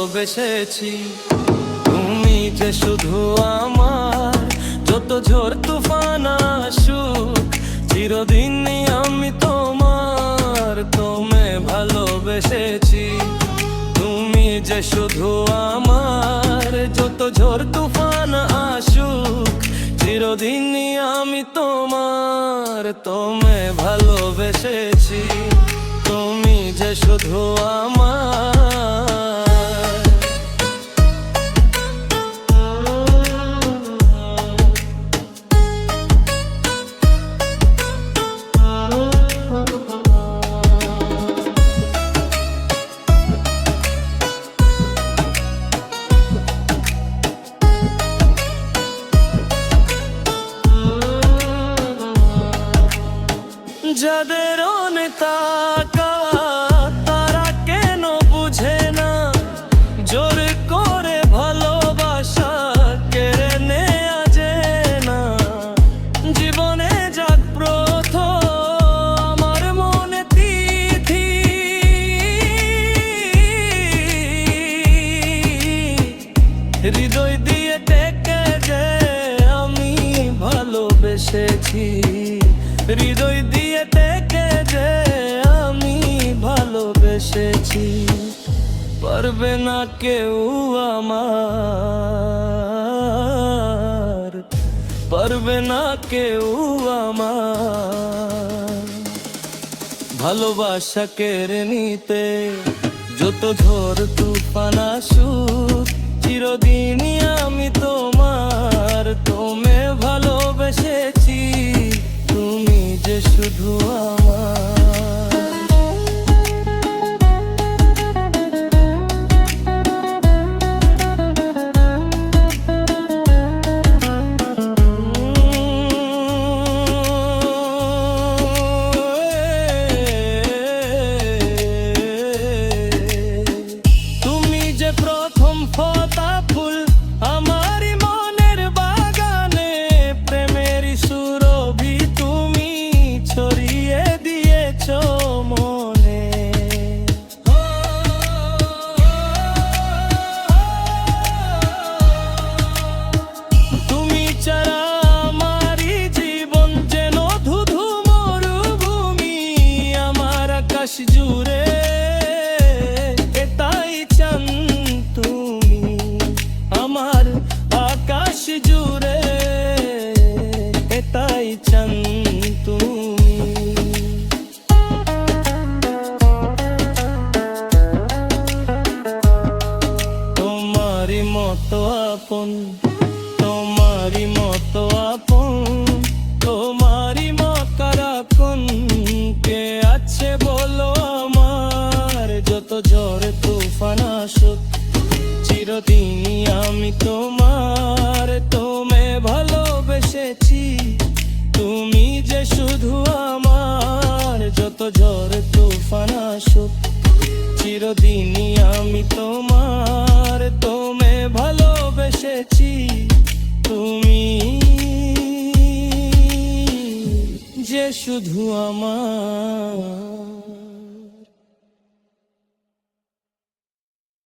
ভালোবেসেছি। তুমি যে শুধু আমার, যত ঝড় তুফান আসুক চিরদিনই আমি তোমার, তোমায় ভালোবেসেছি। তুমি যে শুধু আমার, যত ঝড় তুফান আসুক চিরদিনই আমি তোমার, তোমায় ভালোবেসেছি। তুমি যে শুধু আমার। যাদের অনেক টাকা তারা কেন বুঝে না, জোর করে ভালোবাসা কেড়ে নেয়া যায় না। জীবনে যাক প্রথম আমার মনে তিথি, হৃদয় দিয়ে টেকে যে আমি ভালোবেসেছি, হৃদয় দিয়ে থেকে যে আমি ভালোবেসেছি। পারবে না কেউ আমার, পারবে না কেউ আমার ভালোবাসা কেড়ে নিতে। যত ঝড় তুফান আসুক চিরদিনই আমি তোমার, তোমায় ভালোবেসেছি। তুমি যে শুধু আমার। তুমি যে প্রথম ফোটা ফুল আমারই মনের বাগানে, প্রেমের সুরভি তুমি ছড়িয়ে দিয়েছ মনে। তুমি ছাড়া আমারই জীবন যেন ধুধু মরুভূমি, আমার আকাশ জুড়ে এটাই চান তুমি, আমার আকাশ জুড়ে এটাই চান তুমি। তোমারই মতো আপন, তোমারই মতো আপন, তোমারই মকারাপন কে আছে বলো আমার। যত ঝড় তুফান আসুক চিরদিনই আমি তোমার, তোমায় ভালোবেসেছি। তুমি যে শুধু আমার, যত ঝড় তুফান আসুক চিরদিনই আমি তোমার, তোমায় ভালোবেসেছি। তুমি যে শুধু আমার।